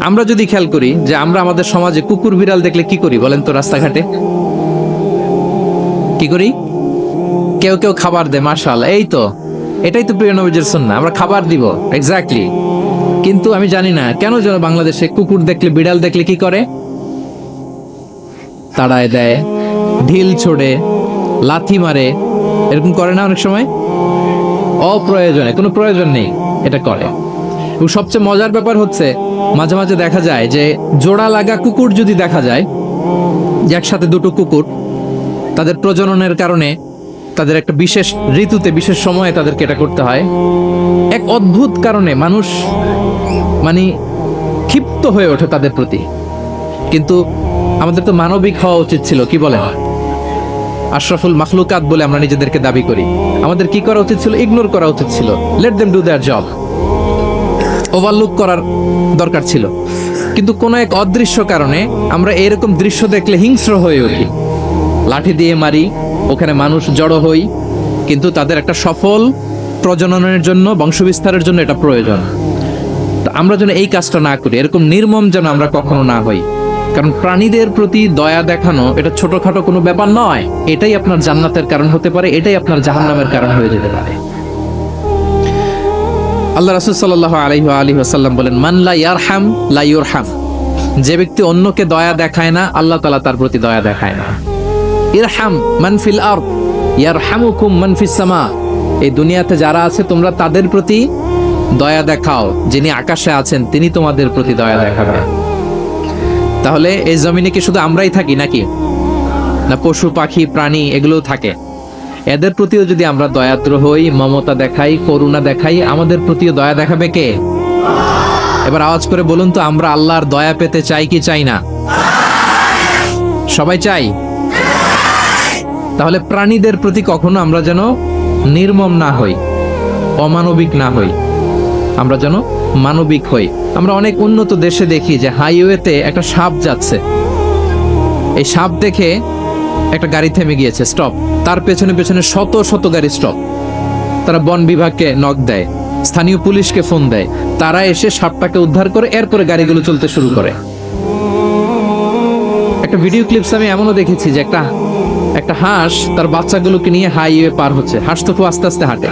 আমরা যদি খেয়াল করি যে আমরা আমাদের সমাজে কুকুর বিড়াল দেখলে কি করি বলেন তো? রাস্তাঘাটে কি করি? কেউ কেউ খাবার দেয়, মাশাআল্লাহ, এই তো এটাই তো প্রিয় নবীজির সুন্নাহ, আমরা খাবার দিব, এক্স্যাক্টলি। কিন্তু আমি জানি না কেন যেন বাংলাদেশে কুকুর দেখলে বিড়াল দেখলে কি করে? তাড়ায় দেয়, ঢিল ছোড়ে, লাথি মারে, এরকম করে না অনেক সময়? অপ্রয়োজনে, কোনো প্রয়োজন নেই এটা করে। এবং সবচেয়ে মজার ব্যাপার হচ্ছে মাঝে মাঝে দেখা যায় যে জোড়া লাগা কুকুর যদি দেখা যায়, যে একসাথে দুটো কুকুর, তাদের প্রজননের কারণে তাদের একটা বিশেষ ঋতুতে বিশেষ সময়ে তাদেরকে এটা করতে হয়, এক অদ্ভুত কারণে মানুষ মানে ক্ষিপ্ত হয়ে ওঠে তাদের প্রতি। কিন্তু আমাদের তো মানবিক হওয়া উচিত ছিল, কি বলে? আশরাফুল মাখলুকাত বলে আমরা নিজেদেরকে দাবি করি। আমাদের কি করা উচিত ছিল? ইগনোর করা উচিত ছিল, let them do there job, overlook করার দরকার ছিল। কিন্তু কোনো এক অদৃশ্য কারণে আমরা এরকম দৃশ্য দেখলে হিংস্র হয়ে উঠি, লাঠি দিয়ে মারি, ওখানে মানুষ জড়ো হই। কিন্তু তাদের একটা সফল প্রজননের জন্য, বংশবিস্তারের জন্য এটা প্রয়োজন। তো আমরা যেন এই কাজটা না করি, এরকম নির্মম যেন আমরা কখনো না হই। কারণ প্রাণীদের প্রতি দয়া দেখানো এটা ছোটখাটো কোনো ব্যাপার নয়। এটাই আপনার জান্নাতের কারণ হতে পারে, এটাই আপনার জাহান্নামের কারণ হয়ে যেতে পারে। আল্লাহ রাসূল সাল্লাল্লাহু আলাইহি ওয়া আলিহি ওয়াসাল্লাম বলেন, মান লা ইয়ারহাম লা ইউরহাম। যে ব্যক্তি অন্যকে দয়া দেখায় না, আল্লাহ তাআলা তার প্রতি দয়া দেখায় না। ইরহাম মান ফিল আরদ ইয়ারহামুকুম মান ফিস সামা। এই দুনিয়াতে যারা আছে তোমরা তাদের প্রতি দয়া দেখাও, যিনি আকাশে আছেন তিনি তোমাদের প্রতি দয়া দেখাবেন। তাহলে এই জমিনে কি শুধু আমরাই থাকি নাকি? না পশু পাখি প্রাণী এগুলোও থাকে? এদের প্রতিও যদি আমরা দয়াদ্র হই, মমতা দেখাই, করুণা দেখাই, আমাদের প্রতিও দয়া দেখাবে কে? এবার আওয়াজ করে বলুন তো, আমরা আল্লাহর দয়া পেতে চাই কি চাই না? সবাই চাই। তাহলে প্রাণীদের প্রতি কখনো আমরা যেন নির্মম না হই, অমানবিক না হই, আমরা যেন মানবিক হই। আমরা অনেক উন্নত দেশে দেখি যে হাইওয়েতে একটা সাপ যাচ্ছে, এই সাপ দেখে একটা গাড়ি থেমে গিয়েছে, স্টপ। তার পেছনে পেছনে শত শত গাড়ি স্টপ। তারা বন বিভাগকে নক দেয়, স্থানীয় পুলিশকে ফোন দেয়, তারা এসে সাপটাকে উদ্ধার করে এরপরে গাড়িগুলো চলতে শুরু করে। একটা ভিডিও ক্লিপস আমি এমনও দেখেছি যে একটা হাঁস তার বাচ্চাগুলোকে নিয়ে হাইওয়ে পার হচ্ছে। হাঁস তো খুব আস্তে আস্তে হাঁটে,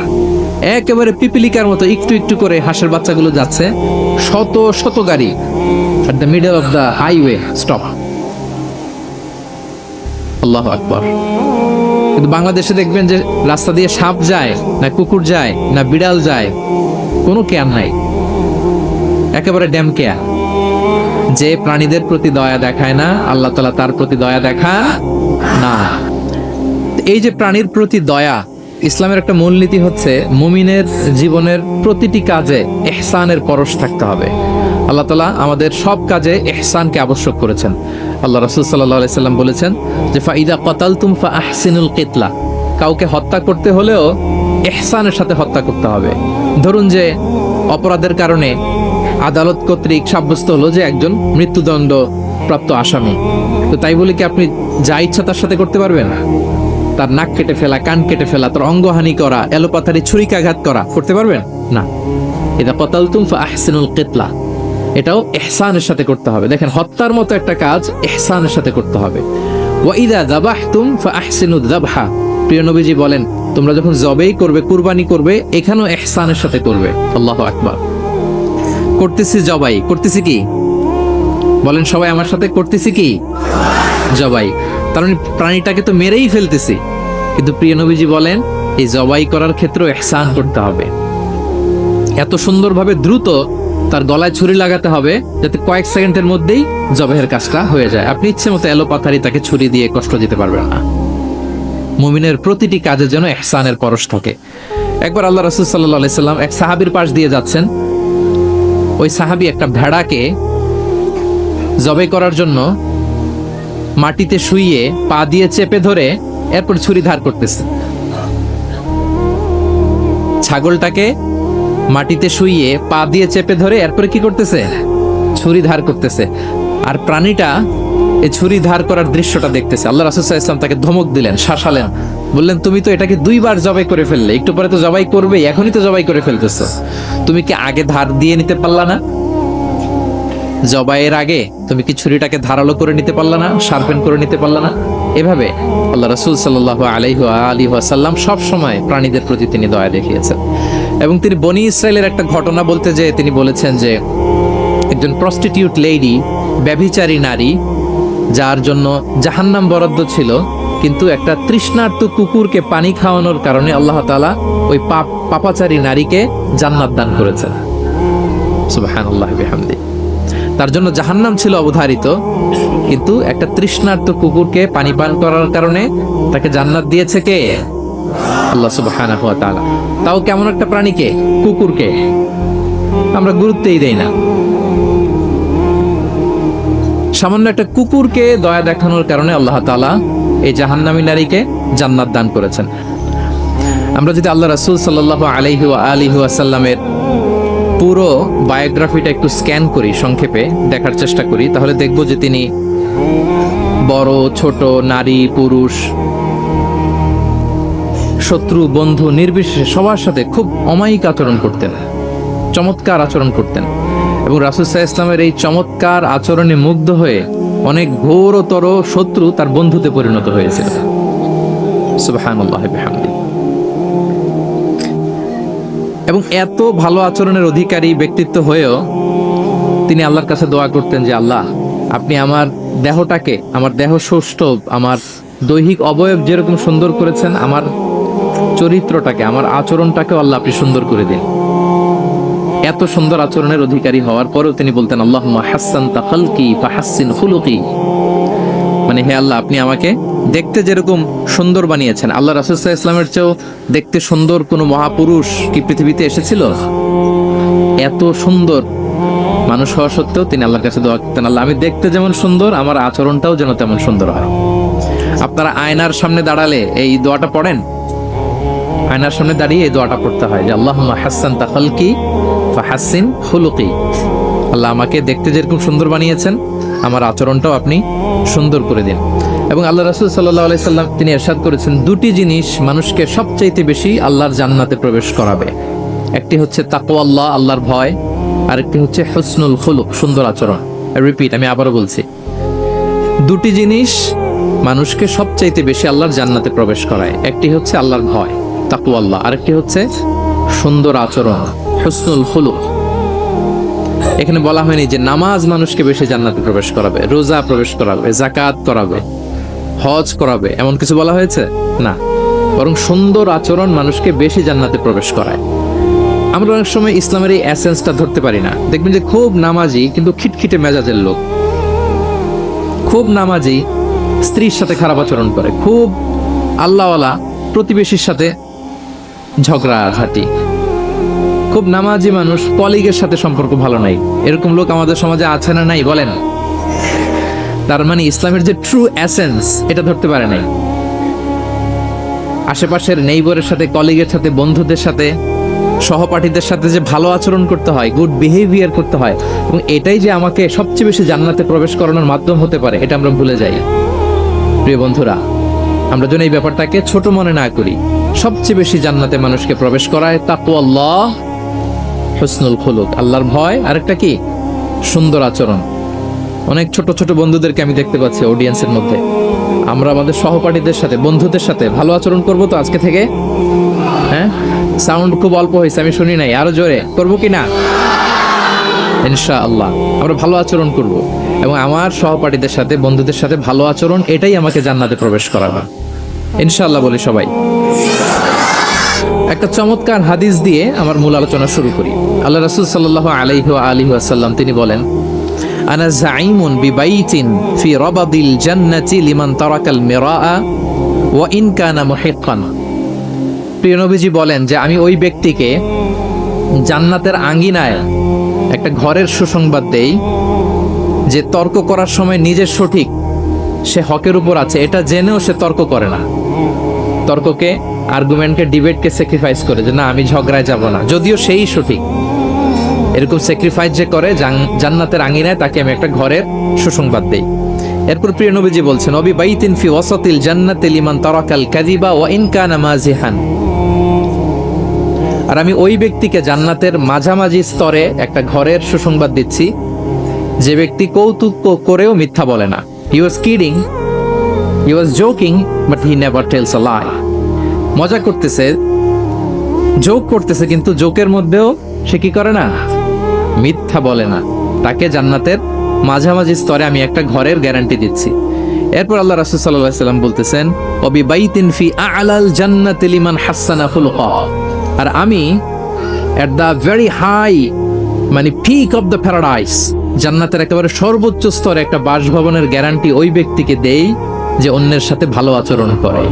একেবারে পিপিলিকার মতো একটু একটু করে হাঁসের বাচ্চাগুলো যাচ্ছে, শত শত গাড়ি at the middle of the highway stop. আল্লাহু আকবার। কিন্তু বাংলাদেশে দেখবেন যে রাস্তা দিয়ে সাপ যায় না, কুকুর যায় না, বিড়াল যায়, কোনো কেয়ার নাই, একেবারে ড্যাম কেয়ার। যে প্রাণীদের প্রতি দয়া দেখায় না, আল্লাহ তাআলা তার প্রতি দয়া দেখান না। এই যে প্রাণীর প্রতি দয়া, ইসলামের একটা মূলনীতি হচ্ছে মুমিনের জীবনের প্রতিটি কাজে ইহসানের পরশ থাকতে হবে। আল্লাহ তাআলা আমাদের সব কাজে ইহসানকে আবশ্যক করেছেন। আল্লাহ রাসূল সাল্লাল্লাহু আলাইহি সাল্লাম বলেছেন যে ফাইদা কাতালতুম ফাআহসিনুল কিতলা। কাউকে হত্যা করতে হলেও ইহসানের সাথে হত্যা করতে হবে। ধরুন যে অপরাধের কারণে আদালত কর্তৃক সাব্যস্ত হলো যে একজন মৃত্যুদণ্ড প্রাপ্ত আসামি, তো তাই বলে কি আপনি যা ইচ্ছা তার সাথে করতে পারবেন? তার নাক কেটে ফেলা, কান কেটে ফেলা, তার অঙ্গহানি করা, এলোপাথারি ছুরিকাঘাত করা করতে পারবেন না। ইদা কাতালতুম ফাআহসিনুল কিতলা, এটাও ইহসানের সাথে করতে হবে। দেখেন, হত্যার মতো একটা কাজ ইহসানের সাথে করতে হবে। ওয়া ইদা যাবাহতুম ফাআহসিনুদ যাবহা। প্রিয় নবীজি বলেন, তোমরা যখন জবেই করবে, কুরবানি করবে, এখানেও ইহসানের সাথে করবে। আল্লাহু আকবার। করতেছি জবাই, করতেছি কি? বলেন সবাই আমার সাথে, করতেছি কি? জবাই। তার মানে প্রাণীটাকে তো মেরেই ফেলতেছি, কিন্তু প্রিয় নবীজি বলেন এই জবাই করার ক্ষেত্রে ইহসান করতে হবে। এত সুন্দরভাবে দ্রুত তার গলায় ছুরি লাগাতে হবে যাতে কয়েক সেকেন্ডের মধ্যেই জবাইয়ের কাজটা হয়ে যায়। আপনি ইচ্ছে মতো এলোপাথারি তাকে ছুরি দিয়ে কষ্ট দিতে পারবেন না। মুমিনের প্রতিটি কাজে যেন ইহসানের পরশ থাকে। একবার আল্লাহ রাসূল সাল্লাল্লাহু আলাইহি সাল্লাম এক সাহাবীর পাশ দিয়ে যাচ্ছেন। ওই সাহাবী একটা ভেড়াকে জবাই করার জন্য মাটিতে শুইয়ে পা দিয়ে চেপে ধরে এরপর ছুরি ধার করতেছে। ছাগলটাকে মাটিতে শুইয়ে পা দিয়ে চেপে ধরে এরপরে কি করতেছে? ছুরি ধার করতেছে। আর প্রাণীটা এই ছুরি ধার করার দৃশ্যটা দেখতেছে। আল্লাহ রাসূল সাল্লাল্লাহু আলাইহি ওয়াসাল্লাম তাকে ধমক দিলেন, শাসালেন, বললেন তুমি তো এটাকে দুইবার জবাই করে ফেললে, একটু পরে তো জবাই করবে, এখনই তো জবাই করে ফেলতেছো, তুমি কি আগে ধার দিয়ে নিতে পারলা না? জবাইয়ের আগে তুমি কি ছুরিটাকে ধারালো করে নিতে পারলা না, শার্পেন করে নিতে পারলা না? এভাবে আল্লাহ রাসূল সাল্লাল্লাহু আলাইহি ওয়াসাল্লাম সব সময় প্রাণীদের প্রতি তিনি দয়া দেখিয়েছেন। এবং তিনি বনি ইসরায়েলের একটা ঘটনা বলতে যেয়ে তিনি বলেছেন যে একজন প্রস্টিটিউট লেডি, ব্যভিচারী নারী, যার জন্য জাহান্নাম বরাদ্দ ছিল, কিন্তু একটা তৃষ্ণার্ত কুকুরকে পানি খাওয়ানোর কারণে আল্লাহ তাআলা ওই পাপাচারী নারীকে জান্নাত দান করেছেন। সুবহানাল্লাহ বিহামদি। তার জন্য জাহান্নাম ছিল অবধারিত, কিন্তু একটা তৃষ্ণার্ত কুকুরকে পানি পান করার কারণে তাকে জান্নাত দিয়েছে কে? আল্লাহ সুবহানাহু ওয়া তাআলা। তাও কেমন একটা প্রাণীকে? কুকুরকে। আমরা গুরুত্বই দেই না। সামান্য একটা কুকুরকে দয়া দেখানোর কারণে আল্লাহ তাআলা এই জাহান্নামী নারীকে জান্নাত দান করেছেন। আমরা যদি আল্লাহ রাসূল সাল্লাল্লাহু আলাইহি ওয়াসাল্লামের পুরো বায়োগ্রাফিটা একটু স্ক্যান করি, সংক্ষেপে দেখার চেষ্টা করি, তাহলে দেখব যে তিনি বড় ছোট, নারী পুরুষ, শত্রু বন্ধু নির্বিশেষে সবার সাথে খুব অমায়িক আচরণ করতেন, চমৎকার আচরণ করতেন। এবং রাসূল সাল্লাল্লাহু আলাইহি ওয়াসাল্লামের এই চমৎকার আচরণে মুগ্ধ হয়ে অনেক ঘোরতর শত্রু তার বন্ধুতে পরিণত হয়েছিল। সুবহানাল্লাহ বিহামদি। এবং এত ভালো আচরণের অধিকারী ব্যক্তিত্ব হয়েও তিনি আল্লাহর কাছে দোয়া করতেন যে আল্লাহ, আপনি আমার দেহটাকে, আমার দেহ সৌষ্ঠব, আমার দৈহিক অবয়ব যেরকম সুন্দর করেছেন, আমার চরিত্রটাকে, আমার আচরণটাকেও আল্লাহ আপনি সুন্দর করে দিন। এত সুন্দর আচরণের অধিকারী হওয়ার পরেও তিনি বলতেন আল্লাহুম্মা হাসসানতা খালকি ফাহাসসিন খুলুকি, মানে হে আল্লাহ, আপনি আমাকে দেখতে যেরকম সুন্দর বানিয়েছেন, আল্লাহ রাসূল সাল্লাল্লাহু আলাইহি ওয়াসাল্লামের চেয়েও দেখতে সুন্দর কোনো মহাপুরুষ কি পৃথিবীতে এসেছিল? এত সুন্দর মানুষ হওয়া সত্ত্বেও তিনি আল্লাহর কাছে দোয়া করতেন, আল্লাহ, আমি দেখতে যেমন সুন্দর, আমার আচরণটাও যেন তেমন সুন্দর হয়। আপনারা আয়নার সামনে দাঁড়ালে এই দোয়াটা পড়েন? আয়নার সামনে দাঁড়িয়ে এই দোয়াটা পড়তে হয় যে আল্লাহুম্মা হাসসানতা খালকি ফাহাসসিন খুলুকি, আল্লাহ আমাকে দেখতে যেরকম সুন্দর বানিয়েছেন, আমার আচরণটাও আপনি সুন্দর করে দিন। এবং আল্লাহ রাসূল সাল্লাল্লাহু আলাইহি সাল্লাম তিনি ইরশাদ করেছেন, দুটি জিনিস মানুষকে সবচাইতে বেশি আল্লাহর জান্নাতে প্রবেশ করাবে। একটি হচ্ছে তাকওয়াল্লাহ, আল্লাহর ভয়, আর একটি হচ্ছে হুসনুল খুলুক, সুন্দর আচরণ। রিপিট, আমি আবারও বলছি, দুটি জিনিস মানুষকে সবচাইতে বেশি আল্লাহর জান্নাতে প্রবেশ করায়। একটি হচ্ছে আল্লাহর ভয়, তাকওয়াল্লাহ, আরেকটি হচ্ছে সুন্দর আচরণ, হুসনুল খুলুক। এখানে বলা হয়নি যে নামাজ মানুষকে বেশি জান্নাতে প্রবেশ করাবে, রোজা প্রবেশ করাবে, যাকাত করাবে, হজ করাবে, এমন কিছু বলা হয়েছে না, বরং সুন্দর আচরণ মানুষকে বেশি জান্নাতে প্রবেশ করায়। আমরা অনেক সময় ইসলামের এই এসেন্সটা ধরতে পারি না। দেখবেন যে খুব নামাজি কিন্তু খিটখিটে মেজাজের লোক, খুব নামাজি স্ত্রীর সাথে খারাপ আচরণ করে, খুব আল্লাহওয়ালা প্রতিবেশীর সাথে ঝগড়াঝাটি, খুব নামাজি মানুষ কলিগের সাথে সম্পর্ক ভালো নাই, এরকম লোক আমাদের সমাজে আছে না নাই বলেন? তার মানে ইসলামের যে ট্রু এসেন্স এটা ধরতে পারে নাই। আশেপাশের নেইবরের সাথে, কলিগের সাথে, বন্ধুদের সাথে, সহপাঠীদের সাথে যে ভালো আচরণ করতে হয়, গুড বিহেভিয়ার করতে হয়, এবং এটাই যে আমাকে সবচেয়ে বেশি জান্নাতে প্রবেশ করানোর মাধ্যম হতে পারে, এটা আমরা ভুলে যাই। প্রিয় বন্ধুরা, আমরা যেন এই ব্যাপারটাকে ছোট মনে না করি। সবচেয়ে বেশি জান্নাতে মানুষকে প্রবেশ করায় তাকওয়াল্লাহ, হুসনুল খুলুক, আল্লাহর ভয়, আরেকটা কি? সুন্দর আচরণ। অনেক ছোট ছোট বন্ধুদেরকে আমি দেখতে পাচ্ছি অডিয়েন্সের মধ্যে। আমরা আমাদের সহপাঠীদের সাথে, বন্ধুদের সাথে ভালো আচরণ করব তো আজকে থেকে? হ্যাঁ, সাউন্ড খুব অল্প হয়েছে, আমি শুনি নাই, আরো জোরে করবো কি না? ইনশাআল্লাহ আমরা ভালো আচরণ করব, এবং আমার সহপাঠীদের সাথে, বন্ধুদের সাথে ভালো আচরণ, এটাই আমাকে জান্নাতে প্রবেশ করাবে ইনশাআল্লাহ। বলি সবাই। একটা চমৎকার হাদিস দিয়ে আমার মূল আলোচনা শুরু করি। আল্লাহ রাসূল সাল্লাল্লাহু আলাইহি ওয়াসাল্লাম তিনি বলেন, আনা যাঈমুন বিবাইতিন ফি রাবাদিল জান্নাতি লিমান তারাকাল মিরাআ ওয়া ইন কানা মুহিক্কান। প্রিয় নবীজি বলেন যে আমি ওই ব্যক্তিকে জান্নাতের আঙ্গিনায় একটা ঘরের সুসংবাদ দেই যে তর্ক করার সময় নিজের সঠিক, সে হকের উপর আছে, এটা জেনেও সে তর্ক করে না। তর্ককে, আর্গুমেন্টকে, ডিবেটকে স্যাক্রিফাইস করে যে না, আমি ঝগড়ায় যাব না, যদিও সেই সঠিক। এরকম স্যাক্রিফাইস যে করে জান্নাতের আঙ্গিনায়, তাকে আমি একটা ঘরের সুসংবাদ দেই। এরপর প্রিয় নবীজি বলছেন, অবি বাইতিন ফি ওয়াসাতিল জান্নাতি লিমান তারাকাল কাযিবা ওয়া ইন কানা মাজিহান। আর আমি ওই ব্যক্তিকে জান্নাতের মাঝামাঝি স্তরে একটা ঘরের সুসংবাদ দিচ্ছি যে ব্যক্তি কৌতুক করেও মিথ্যা বলে না। He was kidding, he was joking, but he never tells a lie. মজা করতেছে, জোক করতেছে, কিন্তু জোকের মধ্যেও সে কি করে না, মিথ্যা বলে না। তাকে জান্নাতের মাঝামাঝি স্তরে আমি একটা ঘরের গ্যারান্টি দিচ্ছি। এরপর আল্লাহ রাসূল সাল্লাল্লাহু আলাইহি সাল্লাম বলতেছেন, ওয়াবি বাইতিন ফি আ'লাল জান্নাতি লিমান হাসানা খুলুকা, আর আমি এট দ্য ভেরি হাই, মানে পিক অফ দ্য প্যারাডাইস, জান্নাতের একেবারে সর্বোচ্চ স্তরে একটা বাসভবনের গ্যারান্টি ওই ব্যক্তিকে দেই যে অন্যের সাথে ভালো আচরণ করে।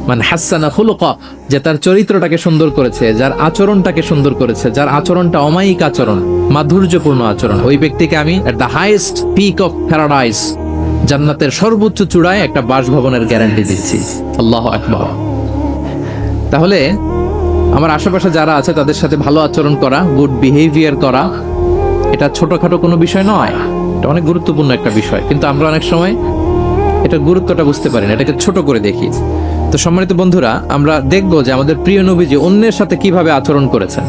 মানে হাসানা খুলুকা, যে তার চরিত্রটাকে সুন্দর করেছে, যার আচরণটাকে সুন্দর করেছে, যার আচরণটা অমায়িক আচরণ, মাধুর্যপূর্ণ আচরণ, ওই ব্যক্তিকে আমি at the highest peak of paradise, জান্নাতের সর্বোচ্চ চূড়ায় একটা বাসভবনের গ্যারান্টি দিচ্ছি। আল্লাহু আকবার। তাহলে আমার আশেপাশে যারা আছে তাদের সাথে ভালো আচরণ করা, গুড বিহেভিয়ার করা, এটা ছোটখাটো কোনো বিষয় নয়, এটা অনেক গুরুত্বপূর্ণ একটা বিষয়। কিন্তু আমরা অনেক সময় এটার গুরুত্বটা বুঝতে পারি না, এটাকে ছোট করে দেখি। তো সম্মানিত বন্ধুরা, আমরা দেখব যে আমাদের প্রিয় নবীজি অন্যের সাথে কিভাবে আচরণ করেছেন।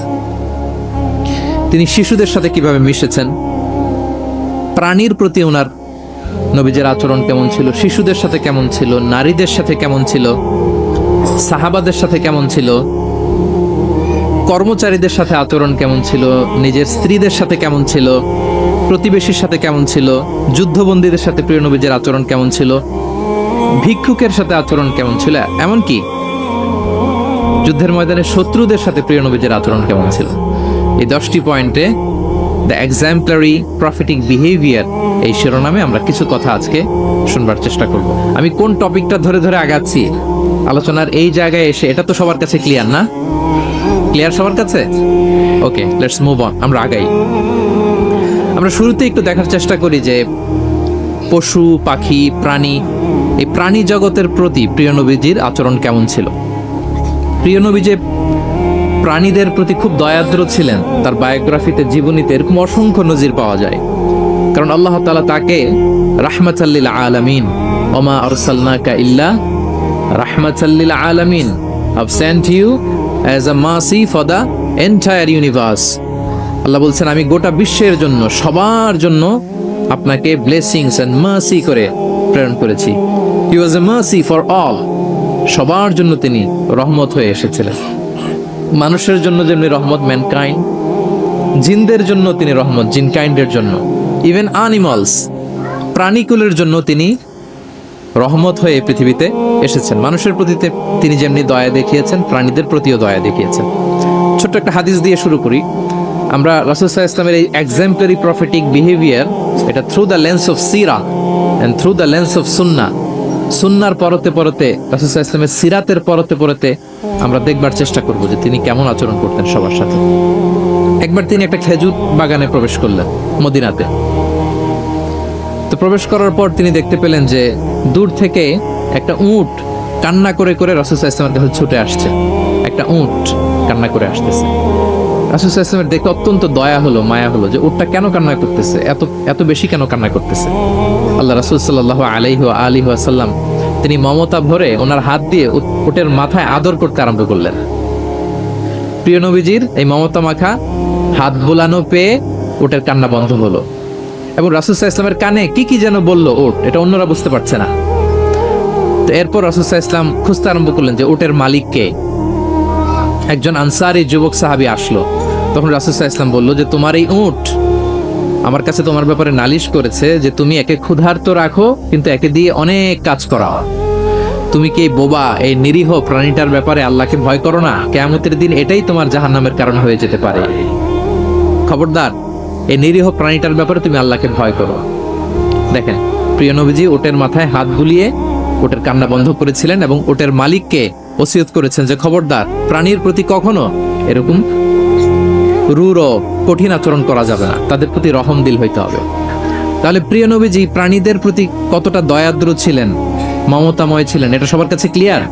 তিনি শিশুদের সাথে কিভাবে মিশেছেন, প্রাণীর প্রতি ওনার নবীজের আচরণ কেমন ছিল, শিশুদের সাথে কেমন ছিল, নারীদের সাথে কেমন ছিল, সাহাবাদের সাথে কেমন ছিল, কর্মচারীদের সাথে আচরণ কেমন ছিল, নিজের স্ত্রীদের সাথে কেমন ছিল, প্রতিবেশীর সাথে কেমন ছিল, যুদ্ধবন্দীদের সাথে প্রিয় নবীজের আচরণ কেমন ছিল, ভিক্ষুকের সাথে আচরণ কেমন ছিল, এমনকি যুদ্ধের ময়দানে শত্রুদের সাথে প্রিয় নবীজের আচরণ কেমন ছিল। এই 10টি পয়েন্টে দ্য এক্সাম্পলারি প্রফেটিক বিহেভিয়ার এই শিরোনামে আমরা কিছু কথা আজকে শুনবার চেষ্টা করব। আমি কোন টপিকটা ধরে ধরে আগাচ্ছি আলোচনার এই জায়গায় এসে, এটা তো সবার কাছে ক্লিয়ার না? ক্লিয়ার সবার কাছে? ওকে, লেটস মুভ অন, আমরা আগাই। আমরা শুরুতে একটু দেখার চেষ্টা করি যে পশু পাখি প্রাণী, এই প্রাণী জগতের প্রতি প্রিয় নবীজির আচরণ কেমন ছিল। প্রিয় নবী যে প্রাণীদের প্রতি খুব দয়াদ্র ছিলেন, তার বায়োগ্রাফিতে, জীবনীতে এরকম অসংখ্য নজির পাওয়া যায়। কারণ আল্লাহ তাআলা তাকে রাহমাতাল লিল আলামিন, ওমা আরসালনাকা ইল্লা রাহমাতাল লিল আলামিন, I've sent you as a mercy for the entire universe। আল্লাহ বলছেন, আমি গোটা বিশ্বের জন্য, সবার জন্য আপনাকে ব্লেসিংস এন্ড মার্সি করে প্রেরণ করেছি। He was a mercy for all, সবার জন্য তিনি রহমত হয়ে এসেছিলেন। মানুষের জন্য যেমনি রহমত, ম্যানকাইন্ড, জিনদের জন্য তিনি রহমত, জিনকাইন্ডের জন্য, ইভেন অ্যানিমালস, প্রাণীকুলের জন্য তিনি রহমত হয়ে পৃথিবীতে এসেছেন। মানুষের প্রতি তিনি যেমনি দয়া দেখিয়েছেন, প্রাণীদের প্রতিও দয়া দেখিয়েছেন। ছোট্ট একটা হাদিস দিয়ে শুরু করি। আমরা রাসূল সাল্লাল্লাহু আলাইহি ওয়াসাল্লামের এই এক্সাম্পলারি প্রফেটিক বিহেভিয়ার, এটা থ্রু দ্য লেন্স অফ সিরা and through the lens of সুন্নাহ, সুন্নাহর পরতে পরতে, রাসূল সাল্লাল্লাহু আলাইহি ওয়াসাল্লামের সিরাতের পরতে পরতে আমরা দেখবার চেষ্টা করব যে তিনি কেমন আচরণ করতেন সবার সাথে। একবার তিনি একটা খেজুর বাগানে প্রবেশ করলেন মদিনাতে। তো প্রবেশ করার পর তিনি দেখতে পেলেন যে দূর থেকে একটা উট কান্না করে করে রাসূল সাল্লাল্লাহু আলাইহি ওয়াসাল্লামের কাছে ছুটে আসছে। একটা উট কান্না করে আসতেছে। রাসূল সাল্লাল্লাহু আলাইহি ওয়াসাল্লামের দেখে অত্যন্ত দয়া হলো, মায়া হলো যে উটটা কেন কান্না করতেছে, এত বেশি কেন কান্না করতেছে। আল্লাহ রাসূল সাল্লাল্লাহু আলাইহি ওয়া আলিহি ওয়াসাল্লাম তিনি মমতা ভরে ওনার হাত দিয়ে উটের মাথায় আদর করতে আরম্ভ করলেন। প্রিয় নবীজির এই মমতা মাখা হাত বোলানো পেয়ে উটের কান্না বন্ধ হলো, এবং রাসূল সাল্লাল্লাহু আলাইহি ওয়াসাল্লামের কানে কি কি যেন বলল উট, এটা অন্যরা বুঝতে পারছে না। তো এরপর রাসূল সাল্লাল্লাহু আলাইহি ওয়াসাল্লাম খুঁজতে আরম্ভ করলেন যে উটের মালিক কে। একজন আনসারী যুবক সাহাবী আসলো। তখন রাসূল সাল্লাল্লাহু আলাইহি ওয়াসাল্লাম বলল যে তোমার এই উট আমার কাছে তোমার ব্যাপারে নালিশ করেছে যে তুমি একে ক্ষুধার্ত রাখো, কিন্তু একে দিয়ে অনেক কাজ করাও। তুমি কি এই বোবা, এই নিরীহ প্রাণীটার ব্যাপারে আল্লাহকে ভয় করো না? কিয়ামতের দিন এটাই তোমার জাহান্নামের কারণ হয়ে যেতে পারে। খবরদার, এই নিরীহ প্রাণীটার ব্যাপারে তুমি আল্লাহকে ভয় করো। দেখেন, প্রিয় নবীজি ওটের মাথায় হাত বুলিয়ে ওটের কান্না বন্ধ করেছিলেন, এবং ওটের মালিককে ওসিয়ত করেছেন যে খবরদার, প্রাণীর প্রতি কখনো এরকম রূঢ় কঠিন আচরণ করা যাবে না, তাদের প্রতি রহম দিল হইতে হবে। তাহলে প্রিয় নবীজি প্রাণীদের প্রতি কতটা দয়াদ্র ছিলেন, মমতাময় ছিলেন, এটা সবার কাছে ক্লিয়ার।